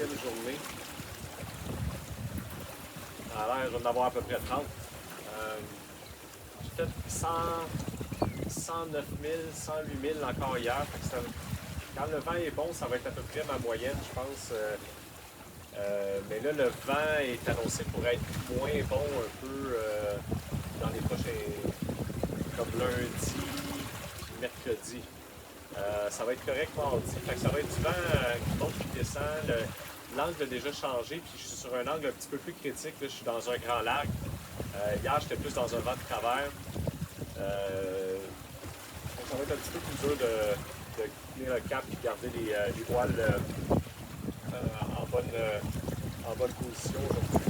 ancienne journée. Ça a l'air d'en avoir à peu près 30. J'ai fait 109 000, 108 000 encore hier. Fait que quand le vent est bon, ça va être à peu près ma moyenne, je pense. Mais là, le vent est annoncé pour être moins bon un peu dans les prochains, comme lundi, mercredi. Ça va être correct mardi. Fait que ça va être du vent qui monte, qui descend. L'angle a déjà changé, puis je suis sur un angle un petit peu plus critique. Là, je suis dans un grand lac. Hier, j'étais plus dans un vent de travers. Donc ça va être un petit peu plus dur de tenir le cap et de garder les voiles en bonne position aujourd'hui.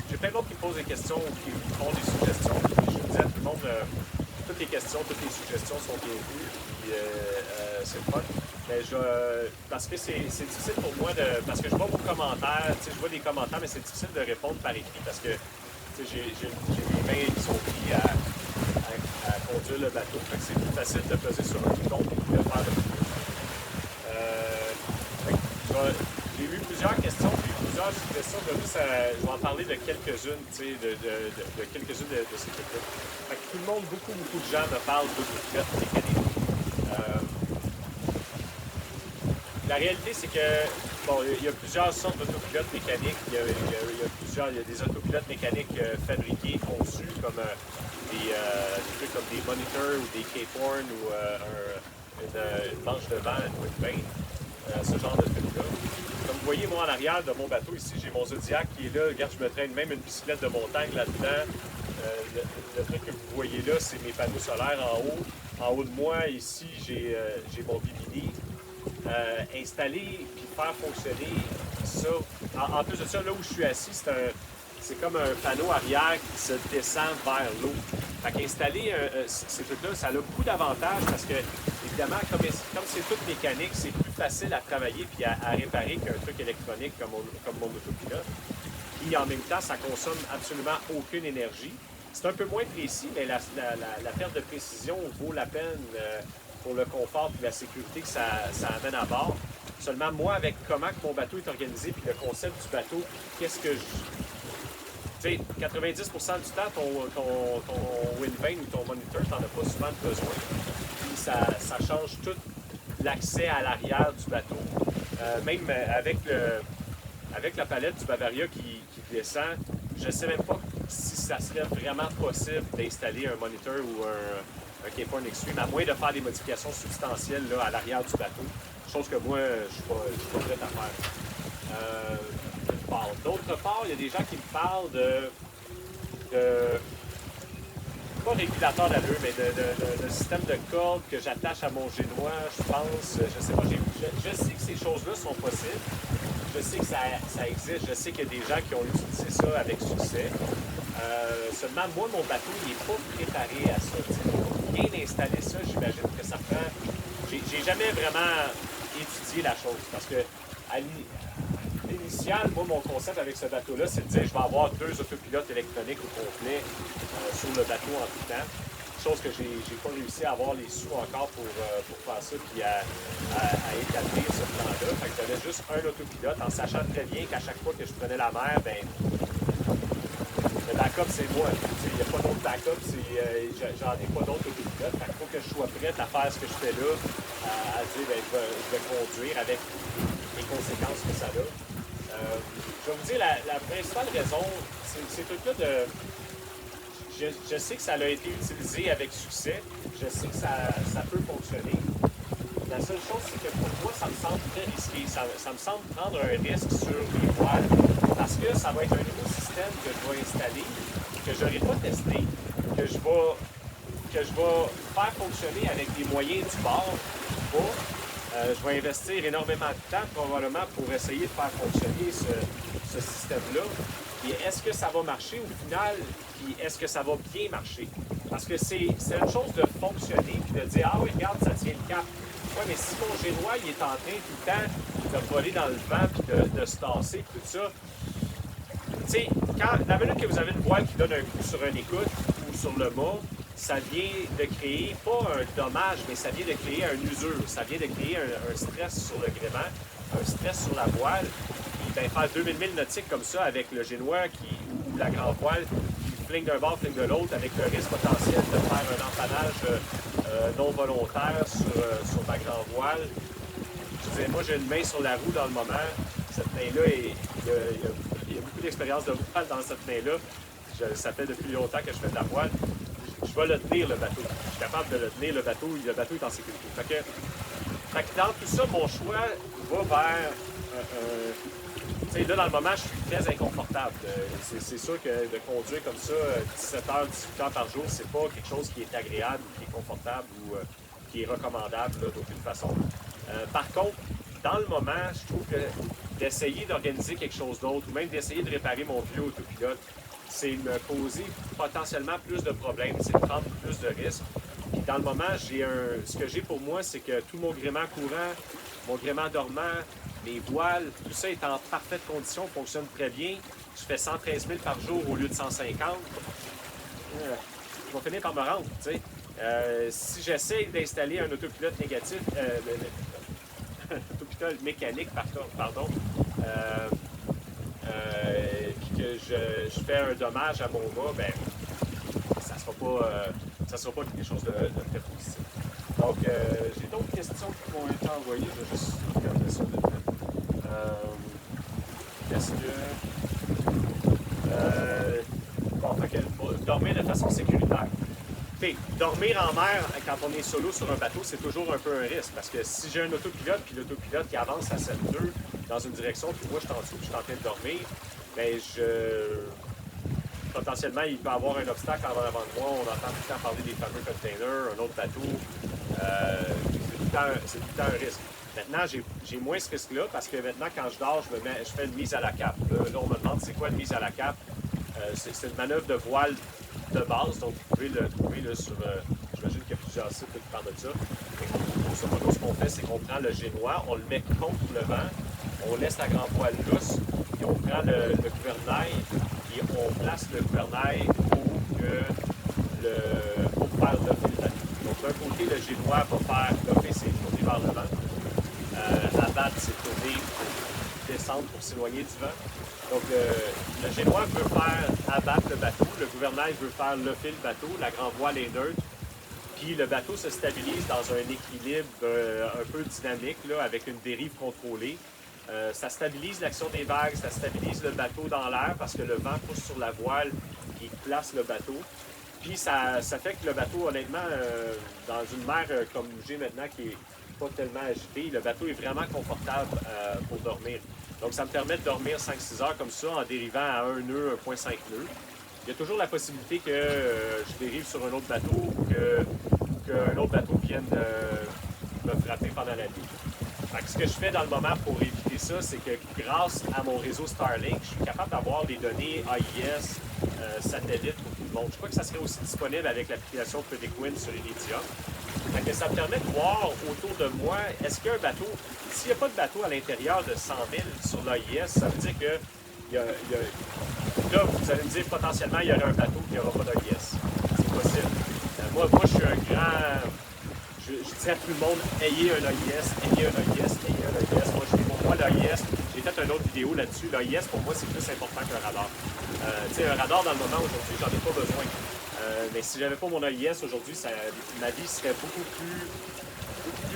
J'ai plein d'autres qui me posent des questions ou qui font des suggestions. Puis je dis à tout le monde, toutes les questions, toutes les suggestions sont bienvenues. Puis c'est le fun. Mais parce que c'est difficile pour moi parce que je vois vos commentaires, je vois des commentaires, mais c'est difficile de répondre par écrit parce que j'ai mes mains qui sont prises à conduire le bateau. Fait que c'est plus facile de peser sur un bouton et de faire le j'ai eu plusieurs questions, j'ai eu plusieurs suggestions. Je vais en parler de quelques-unes, de quelques-unes de ces trucs-là. Tout le monde, beaucoup de gens me parlent d'autopilote mécanique. La réalité, c'est que, bon, il y a plusieurs sortes d'autopilotes mécaniques. Il y a des autopilotes mécaniques fabriqués, conçus, comme des trucs comme des monitors ou des Cape-Horn ou une planche de vent, une windvane, ce genre de trucs-là. Comme vous voyez, moi, en arrière de mon bateau, ici, j'ai mon Zodiac qui est là. Regarde, je me traîne même une bicyclette de montagne là-dedans. Le truc que vous voyez là, c'est mes panneaux solaires en haut. En haut de moi, ici, j'ai mon Bimini. Installer puis faire fonctionner ça. En plus de ça, là où je suis assis, c'est comme un panneau arrière qui se descend vers l'eau. Fait qu'installer ces trucs-là, ça a beaucoup d'avantages parce que, évidemment, comme c'est tout mécanique, c'est plus facile à travailler puis à réparer qu'un truc électronique comme mon autopilote. Puis en même temps, ça consomme absolument aucune énergie. C'est un peu moins précis, mais la perte de précision vaut la peine pour le confort et la sécurité que ça amène à bord. Seulement, moi, avec comment que mon bateau est organisé puis le concept du bateau, qu'est-ce que je... Tu sais, 90% du temps, ton windvane ou ton monitor, tu n'en as pas souvent besoin. Puis ça change tout l'accès à l'arrière du bateau. Même avec la palette du Bavaria qui descend, je ne sais même pas si ça serait vraiment possible d'installer un monitor ou un Cape-Horn Extreme, à moins de faire des modifications substantielles là, à l'arrière du bateau. Chose que moi, je suis pas prêt à faire. D'autre part, il y a des gens qui me parlent pas régulateur d'allure, mais de système de corde que j'attache à mon génois, je pense. Je sais pas, je sais que ces choses-là sont possibles. Je sais que ça existe. Je sais qu'il y a des gens qui ont utilisé ça avec succès. Seulement, moi, mon bateau, il n'est pas préparé à ça. Pour bien installer ça, j'imagine que ça prend... J'ai jamais vraiment étudié la chose parce que à l'initial, moi, mon concept avec ce bateau-là, c'est de dire je vais avoir 2 autopilotes électroniques au complet sur le bateau en tout temps. Chose que j'ai pas réussi à avoir les sous encore pour faire ça puis à établir ce plan-là. Fait que j'avais juste un autopilote en sachant très bien qu'à chaque fois que je prenais la mer, ben le backup, c'est moi. Il n'y a pas d'autre backup, j'en ai pas d'autres autopilotes. Fait qu'il faut que je sois prête à faire ce que je fais là, à dire ben, je vais conduire avec les conséquences que ça a. Je vais vous dire, la principale raison, c'est tout là de... Je sais que ça a été utilisé avec succès. Je sais que ça peut fonctionner. La seule chose, c'est que pour moi, ça me semble très risqué. Ça me semble prendre un risque sur les voiles parce que ça va être un nouveau système que je vais installer, que je n'aurai pas testé, que je vais faire fonctionner avec des moyens du bord. Je vais investir énormément de temps probablement pour essayer de faire fonctionner ce système-là. Et est-ce que ça va marcher au final? Puis est-ce que ça va bien marcher? Parce que c'est une chose de fonctionner puis de dire ah oui, regarde, ça tient le cap. Oui, mais si mon génois il est en train tout le temps de voler dans le vent puis de se tasser puis tout ça, tu sais, la minute que vous avez une voile qui donne un coup sur une écoute ou sur le mât, ça vient de créer, pas un dommage, mais ça vient de créer une usure, ça vient de créer un stress sur le gréement, un stress sur la voile. Puis ben, faire 2000 milles nautiques comme ça avec le génois ou la grande voile qui flingue d'un bord, flingue de l'autre, avec le risque potentiel de faire un empannage non volontaire sur ma grande voile. Je disais, moi j'ai une main sur la roue dans le moment. Cette main-là, il y a beaucoup d'expérience de voile dans cette main-là. Ça fait depuis longtemps que je fais de la voile. Je vais le tenir, le bateau. Je suis capable de le tenir, le bateau est en sécurité. Fait que dans tout ça, mon choix va vers... tu sais, là, dans le moment, je suis très inconfortable. C'est sûr que de conduire comme ça 17 heures, 18 heures par jour, c'est pas quelque chose qui est agréable, qui est confortable ou qui est recommandable d'aucune façon. Par contre, dans le moment, je trouve que d'essayer d'organiser quelque chose d'autre ou même d'essayer de réparer mon vieux autopilote, c'est me causer potentiellement plus de problèmes, c'est prendre plus de risques. Puis dans le moment, ce que j'ai pour moi, c'est que tout mon gréement courant, mon gréement dormant, mes voiles, tout ça est en parfaite condition, fonctionne très bien. Je fais 113 000 par jour au lieu de 150. Je vais finir par me rendre, tu sais. Si j'essaie d'installer un autopilote négatif, autopilote mécanique, pardon, puis que je fais un dommage à mon mât, ben ça sera pas quelque chose de très positif. Donc, j'ai d'autres questions qui m'ont été envoyées. Je vais juste regarder ça de suite. Est-ce que... bon, fait que dormir de façon sécuritaire. T'sais, dormir en mer, quand on est solo sur un bateau, c'est toujours un peu un risque. Parce que si j'ai un autopilote, puis l'autopilote qui avance à 7 nœuds dans une direction, puis moi je suis en dessous, puis je suis en train de dormir, bien, potentiellement, il peut y avoir un obstacle en avant de moi. On entend tout le temps parler des fameux containers, un autre bateau. C'est tout le temps un risque. Maintenant, j'ai moins ce risque-là parce que maintenant, quand je dors, je fais une mise à la cape. Là, on me demande c'est quoi une mise à la cape. C'est une manœuvre de voile de base, donc vous pouvez le trouver là, sur... j'imagine qu'il y a plusieurs sites qui parlent de ça. Grosso modo, ce qu'on fait, c'est qu'on prend le génois, on le met contre le vent, on laisse la grande voile lousse, et on prend le gouvernail, et on place le gouvernail pour faire le bateau. Donc d'un côté, le génois va faire lever, c'est tourner vers le vent. Abattre, c'est tourner pour descendre, pour s'éloigner du vent. Donc, le génois veut faire abattre le bateau, le gouvernail veut faire lever le bateau, la grande voile est neutre, puis le bateau se stabilise dans un équilibre un peu dynamique, là, avec une dérive contrôlée. Ça stabilise l'action des vagues, ça stabilise le bateau dans l'air parce que le vent pousse sur la voile qui place le bateau. Puis ça fait que le bateau, honnêtement, dans une mer comme j'ai maintenant qui est pas tellement agitée, le bateau est vraiment confortable pour dormir. Donc, ça me permet de dormir 5-6 heures comme ça en dérivant à 1 nœud, 1,5 nœud. Il y a toujours la possibilité que je dérive sur un autre bateau ou qu'un autre bateau vienne me frapper pendant la nuit. Fait que ce que je fais dans le moment pour éviter ça, c'est que grâce à mon réseau Starlink, je suis capable d'avoir des données AIS, satellites pour tout le monde. Je crois que ça serait aussi disponible avec l'application Predict Wind sur Iridium. Fait que ça me permet de voir autour de moi, est-ce qu'il y a un bateau, s'il n'y a pas de bateau à l'intérieur de 100 000 sur l'AIS, ça veut dire que là, vous allez me dire potentiellement il y aurait un bateau qui n'aura pas d'AIS. C'est possible. Moi, je suis un grand... Je dis à tout le monde, ayez un AIS, ayez un AIS, ayez un AIS. Pour moi, l'AIS, j'ai fait une autre vidéo là-dessus. L'AIS, pour moi, c'est plus important qu'un radar. Tu sais, un radar, dans le moment, aujourd'hui, j'en ai pas besoin. Mais si j'avais pas mon AIS aujourd'hui, ma vie serait beaucoup plus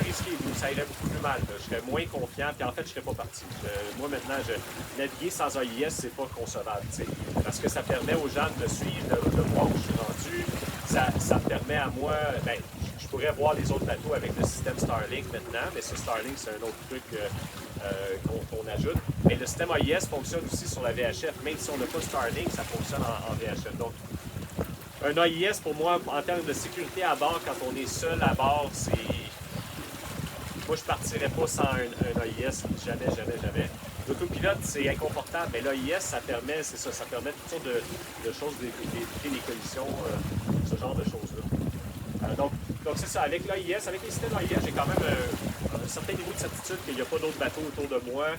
risquée. Ça irait beaucoup plus mal. Là. Je serais moins confiant. Puis en fait, je serais pas parti. Moi, maintenant, naviguer sans AIS, c'est pas concevable. T'sais. Parce que ça permet aux gens de me suivre, de voir où je suis rendu. Ça me permet à moi... Ben, je pourrais voir les autres bateaux avec le système Starlink maintenant, mais ce Starlink, c'est un autre truc qu'on ajoute. Mais le système AIS fonctionne aussi sur la VHF. Même si on n'a pas Starlink, ça fonctionne en VHF. Donc, un AIS, pour moi, en termes de sécurité à bord, quand on est seul à bord, c'est... Moi, je partirais pas sans un AIS. Jamais, jamais, jamais. L'autopilote, c'est inconfortable, mais l'AIS, ça permet toutes sortes de choses, d'éviter les collisions, ce genre de choses-là. Donc c'est ça, avec l'AIS, avec les systèmes AIS, j'ai quand même un certain niveau de certitude qu'il n'y a pas d'autres bateaux autour de moi.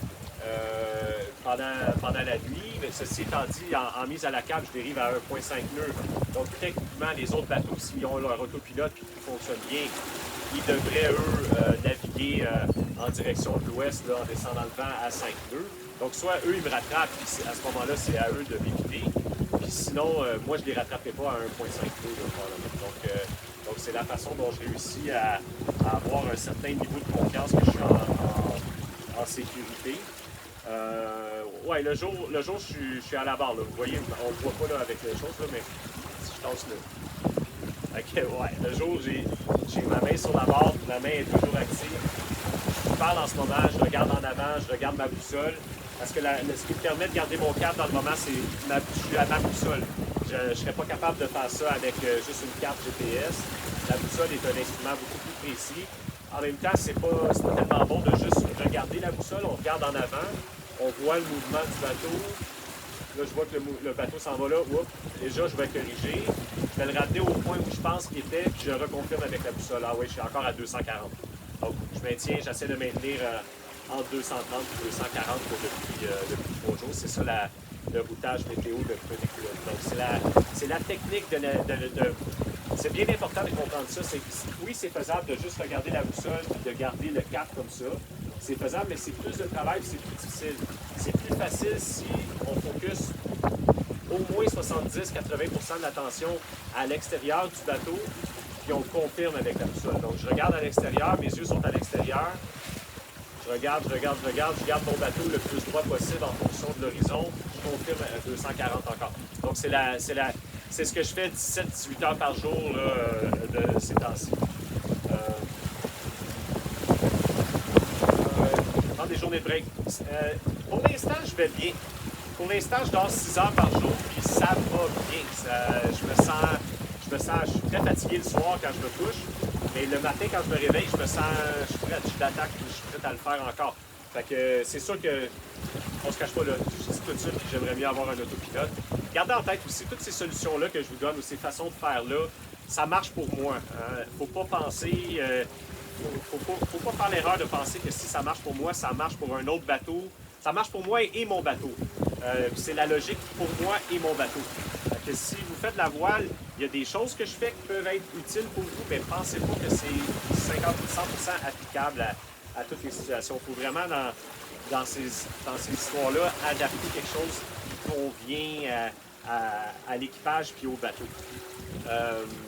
pendant la nuit. Mais ceci étant dit, en mise à la cale, je dérive à 1,5 nœuds. Donc, techniquement, les autres bateaux, s'ils ont leur autopilote et qu'ils fonctionnent bien, ils devraient, eux, naviguer en direction de l'ouest, en descendant le vent à 5 nœuds. Donc, soit eux, ils me rattrapent, puis à ce moment-là, c'est à eux de m'éviter. Puis sinon, moi, je ne les rattraperai pas à 1,5 nœuds, probablement. Donc, c'est la façon dont je réussis à avoir un certain niveau de confiance que je suis en sécurité. Ouais, le jour je suis à la barre. Là. Vous voyez, on ne le voit pas là, avec les choses, là, mais si je tasse là. Ok, ouais, le jour, j'ai ma main sur la barre, ma main est toujours active. Je parle en ce moment, je regarde en avant, je regarde ma boussole. Parce que ce qui me permet de garder mon cap dans le moment, c'est je suis à ma boussole. Je ne serais pas capable de faire ça avec juste une carte GPS. La boussole est un instrument beaucoup plus précis. En même temps, c'est pas tellement bon de juste regarder la boussole. On regarde en avant, on voit le mouvement du bateau. Là, je vois que le bateau s'en va là. Oups, déjà, je vais corriger. Je vais le ramener au point où je pense qu'il était, puis je reconfirme avec la boussole. Ah oui, je suis encore à 240. Donc, j'essaie de maintenir entre 230 et 240 depuis 3 jours. C'est ça le routage météo de Penicular. Donc, c'est la technique c'est bien important de comprendre ça. Oui, c'est faisable de juste regarder la boussole et de garder le cap comme ça. C'est faisable, mais c'est plus de travail, c'est plus difficile. C'est plus facile si on focus au moins 70-80% de l'attention à l'extérieur du bateau, puis on confirme avec la boussole. Donc, je regarde à l'extérieur, mes yeux sont à l'extérieur. Je regarde, je garde mon bateau le plus droit possible en fonction de l'horizon. Je confirme à 240 encore. Donc, c'est ce que je fais 17-18 heures par jour là, de ces temps-ci. Prendre des journées de break. Pour l'instant, je vais bien. Pour l'instant, je dors 6 heures par jour, puis ça va bien. Je suis très fatigué le soir quand je me couche. Mais le matin, quand je me réveille, je suis prêt, je suis d'attaque, je suis prêt à le faire encore. Fait que c'est sûr que on se cache pas là. Je dis tout de suite que j'aimerais mieux avoir un autopilote. Gardez en tête aussi toutes ces solutions-là que je vous donne ou ces façons de faire-là, ça marche pour moi. Faut pas penser, faut pas faire l'erreur de penser que si ça marche pour moi, ça marche pour un autre bateau. Ça marche pour moi et mon bateau. C'est la logique pour moi et mon bateau. Que si vous faites de la voile, il y a des choses que je fais qui peuvent être utiles pour vous, mais pensez pas que c'est 50 ou 100% applicable à toutes les situations. Il faut vraiment, dans ces histoires-là, adapter quelque chose qui convient à l'équipage puis au bateau.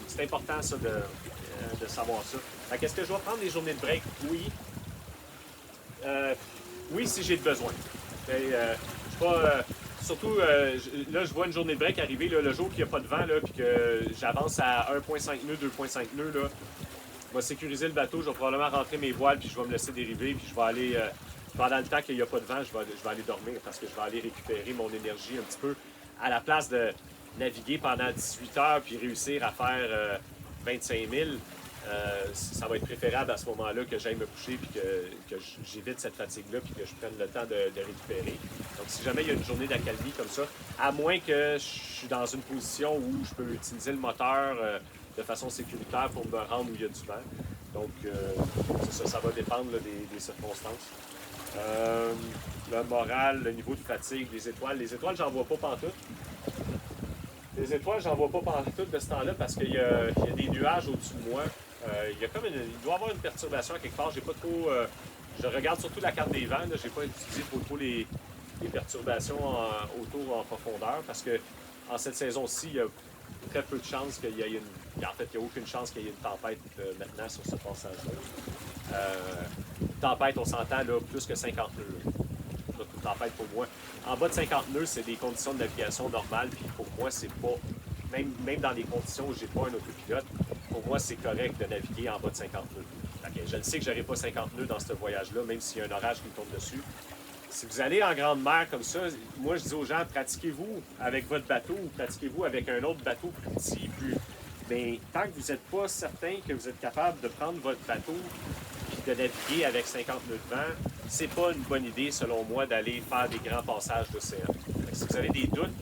C'est important, ça, de savoir ça. Est-ce que je vais prendre des journées de break? Oui. Oui, si j'ai besoin. Je suis pas... Surtout, là, je vois une journée de break arriver, là, le jour qu'il n'y a pas de vent, puis que j'avance à 1,5 nœuds, 2,5 nœuds, là, je vais sécuriser le bateau, je vais probablement rentrer mes voiles, puis je vais me laisser dériver, puis je vais aller, pendant le temps qu'il n'y a pas de vent, je vais aller dormir, parce que je vais aller récupérer mon énergie un petit peu, à la place de naviguer pendant 18 heures, puis réussir à faire 25 000. Ça va être préférable à ce moment-là que j'aille me coucher puis que j'évite cette fatigue-là puis que je prenne le temps de récupérer. Donc, si jamais il y a une journée d'accalmie comme ça, à moins que je suis dans une position où je peux utiliser le moteur de façon sécuritaire pour me rendre où il y a du vent. Donc, ça va dépendre là, des circonstances. Le moral, le niveau de fatigue, les étoiles, j'en vois pas pantoute. Les étoiles, j'en vois pas pantoute de ce temps-là parce qu'il y a des nuages au-dessus de moi. Il doit y avoir une perturbation à quelque part. J'ai pas trop. Je regarde surtout la carte des vents. Je n'ai pas étudié trop les perturbations autour en profondeur parce que en cette saison-ci, il y a très peu de chances qu'il y ait une. En fait, il n'y a aucune chance qu'il y ait une tempête maintenant sur ce passage-là. Tempête, on s'entend là, plus que 50 nœuds. Une tempête pour moi. En bas de 50 nœuds, c'est des conditions de navigation normales. Puis pour moi, c'est pas. Même dans les conditions où j'ai pas un autopilote, pour moi, c'est correct de naviguer en bas de 50 nœuds. Je le sais que je n'aurai pas 50 nœuds dans ce voyage-là, même s'il y a un orage qui me tombe dessus. Si vous allez en grande mer comme ça, moi, je dis aux gens, pratiquez-vous avec votre bateau ou pratiquez-vous avec un autre bateau plus petit, mais tant que vous n'êtes pas certain que vous êtes capable de prendre votre bateau et de naviguer avec 50 nœuds de vent, c'est pas une bonne idée, selon moi, d'aller faire des grands passages d'océan. Si vous avez des doutes,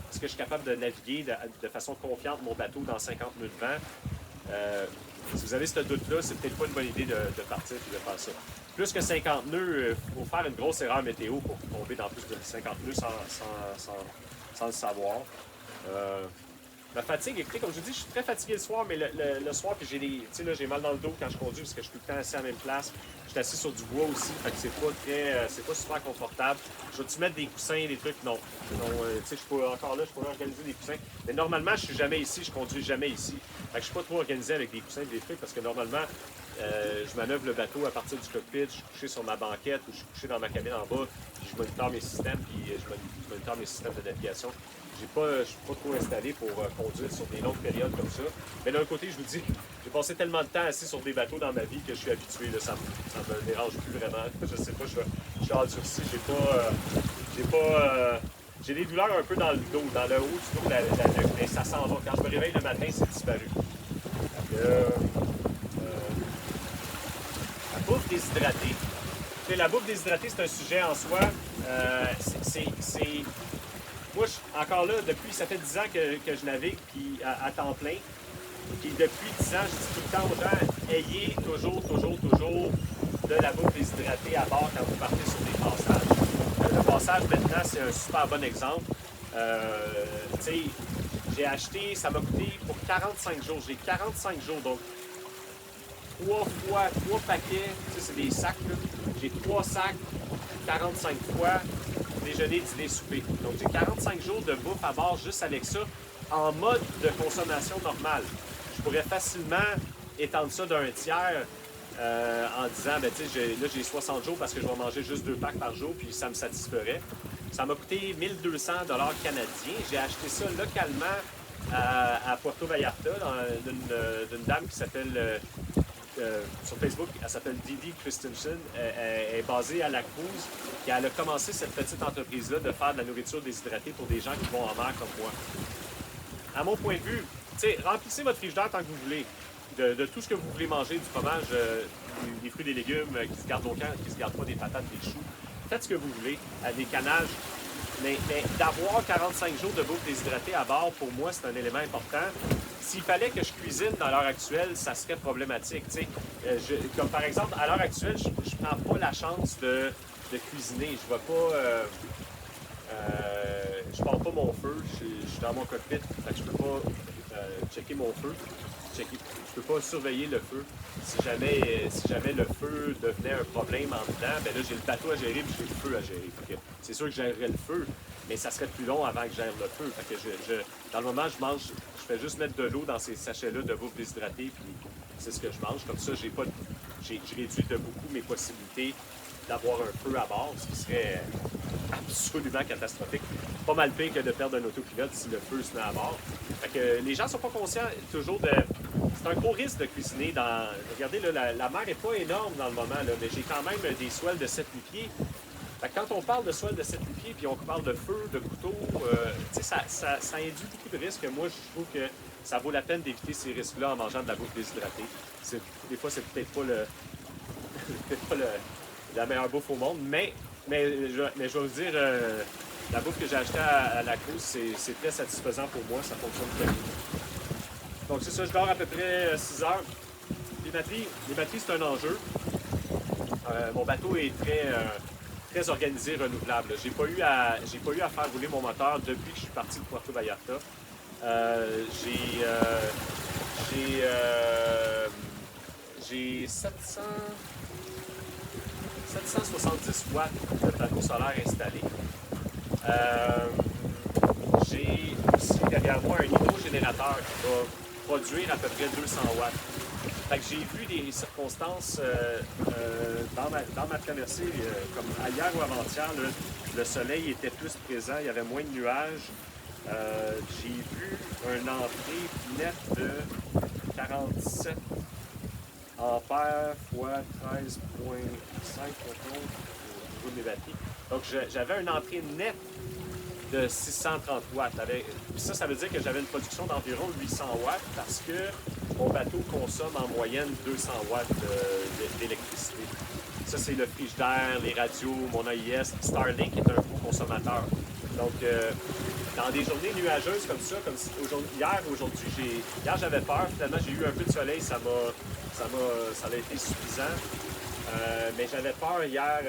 est-ce que je suis capable de naviguer de façon confiante mon bateau dans 50 nœuds de vent? Si vous avez ce doute-là, c'est peut-être pas une bonne idée de partir et de faire ça. Plus que 50 nœuds, il faut faire une grosse erreur météo pour tomber dans plus de 50 nœuds sans le savoir. La fatigue, écoutez, comme je vous dis, je suis très fatigué le soir, mais le soir, puis j'ai mal dans le dos quand je conduis parce que je suis tout le temps assis à la même place. Je suis assis sur du bois aussi, fait que c'est pas super confortable. Je vais-tu mettre des coussins, des trucs? Non. Je suis pas encore là, je pourrais organiser des coussins. Mais normalement, je suis jamais ici, je conduis jamais ici. Fait que je suis pas trop organisé avec des coussins et des trucs parce que normalement, je manœuvre le bateau à partir du cockpit, je suis couché sur ma banquette ou je suis couché dans ma cabine en bas, puis je monitore mes systèmes, puis je monitore mes systèmes de navigation. Je ne suis pas trop installé pour conduire sur des longues périodes comme ça. Mais d'un côté, je vous dis, j'ai passé tellement de temps assis sur des bateaux dans ma vie que je suis habitué. Là, ça me dérange plus vraiment. Je sais pas, je suis endurci. J'ai des douleurs un peu dans le dos, dans le haut du dos, la nuque, mais ça s'en va. Quand je me réveille le matin, c'est disparu. La bouffe déshydratée. La bouffe déshydratée, c'est un sujet en soi. Moi, encore là, ça fait 10 ans que je navigue puis à temps plein. Puis depuis 10 ans, je dis tout le temps aux gens, ayez toujours de la bouffe déshydratée à bord quand vous partez sur des passages. Le passage, maintenant, c'est un super bon exemple. J'ai acheté, ça m'a coûté pour 45 jours. J'ai 45 jours, donc 3 paquets, c'est des sacs. J'ai 3 sacs, 45 fois. Déjeuner, dîner, souper. Donc, j'ai 45 jours de bouffe à bord juste avec ça, en mode de consommation normale. Je pourrais facilement étendre ça d'un tiers en disant, là, j'ai 60 jours parce que je vais manger juste 2 packs par jour, puis ça me satisferait. Ça m'a coûté 1 200 $ canadiens. J'ai acheté ça localement à Puerto Vallarta, d'une dame qui s'appelle... sur Facebook, elle s'appelle Didi Christensen. Elle est basée à la Cruz. Et elle a commencé cette petite entreprise-là de faire de la nourriture déshydratée pour des gens qui vont en mer comme moi. À mon point de vue, remplissez votre frigidaire tant que vous voulez. De tout ce que vous voulez manger, du fromage, des fruits et des légumes qui se gardent longtemps, qui ne se gardent pas, des patates, des choux. Faites ce que vous voulez, des canages. Mais d'avoir 45 jours de bouffe déshydratée à bord, pour moi, c'est un élément important. S'il fallait que je cuisine dans l'heure actuelle, ça serait problématique. Comme par exemple, à l'heure actuelle, je ne prends pas la chance de cuisiner. Je ne vais pas... je pars pas mon feu. Je suis dans mon cockpit. Fait que je ne peux pas checker mon feu. Je ne peux pas surveiller le feu. Si jamais le feu devenait un problème en dedans, ben là, j'ai le bateau à gérer et j'ai le feu à gérer. C'est sûr que je gérerais le feu, mais ça serait plus long avant que je gère le feu. Fait que dans le moment, je fais juste mettre de l'eau dans ces sachets-là de bouffe déshydratée, puis c'est ce que je mange. Comme ça, je réduis de beaucoup mes possibilités d'avoir un feu à bord, ce qui serait absolument catastrophique. Pas mal pire que de perdre un autopilote si le feu se met à bord. Fait que les gens ne sont pas conscients toujours de... C'est un gros risque de cuisiner dans... Regardez, là, la mer n'est pas énorme dans le moment, là, mais j'ai quand même des swells de 7-8 pieds. Fait que quand on parle de swells de 7-8 pieds, puis on parle de feu, de couteau, ça induit beaucoup de risques. Moi, je trouve que ça vaut la peine d'éviter ces risques-là en mangeant de la bouffe déshydratée. Des fois, c'est peut-être pas la meilleure bouffe au monde, mais je vais vous dire, la bouffe que j'ai achetée à la Cruz, c'est très satisfaisant pour moi, ça fonctionne très bien. Donc c'est ça, je dors à peu près 6 heures. Les batteries, c'est un enjeu. Mon bateau est très organisé, renouvelable. J'ai pas eu à faire rouler mon moteur depuis que je suis parti de Puerto Vallarta. J'ai 770 watts de panneaux solaires installés. J'ai aussi derrière moi un hydrogénérateur qui va produire à peu près 200 watts. Fait que j'ai vu des circonstances dans ma traversée, comme hier ou avant-hier, le soleil était plus présent, il y avait moins de nuages. J'ai vu une entrée nette de 47 ampères fois 13,5 au niveau de mes batteries. Donc j'avais une entrée nette de 630 watts. Ça veut dire que j'avais une production d'environ 800 watts parce que mon bateau consomme en moyenne 200 watts d'électricité. Ça, c'est le frigidaire, les radios, mon AIS. Starlink est un gros consommateur. Donc, dans des journées nuageuses comme ça, hier, j'avais peur. Finalement, j'ai eu un peu de soleil. Ça a été suffisant. Mais j'avais peur hier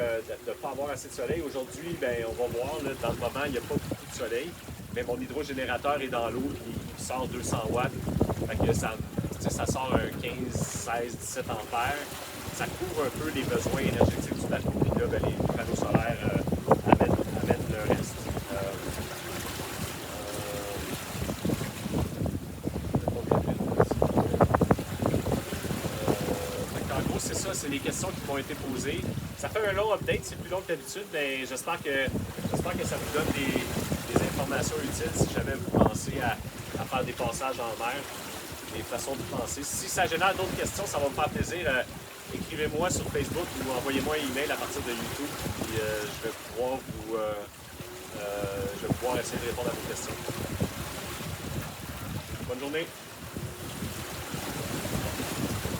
de ne pas avoir assez de soleil. Aujourd'hui, ben, on va voir. Là, dans le moment, il n'y a pas beaucoup de soleil. Mais mon hydrogénérateur est dans l'eau et il sort 200 watts. Fait que ça sort un 15, 16, 17 ampères. Ça couvre un peu les besoins énergétiques du bateau. Puis là, ben, les panneaux solaires amènent le reste. En gros, c'est ça, c'est les questions qui m'ont été posées. Ça fait un long update, c'est plus long que d'habitude, mais j'espère que ça vous donne des informations utiles si jamais vous pensez à faire des passages en mer, des façons de penser. Si ça génère d'autres questions, ça va me faire plaisir. Écrivez-moi sur Facebook ou envoyez-moi un email à partir de YouTube. Puis, je vais pouvoir essayer de répondre à vos questions. Bonne journée!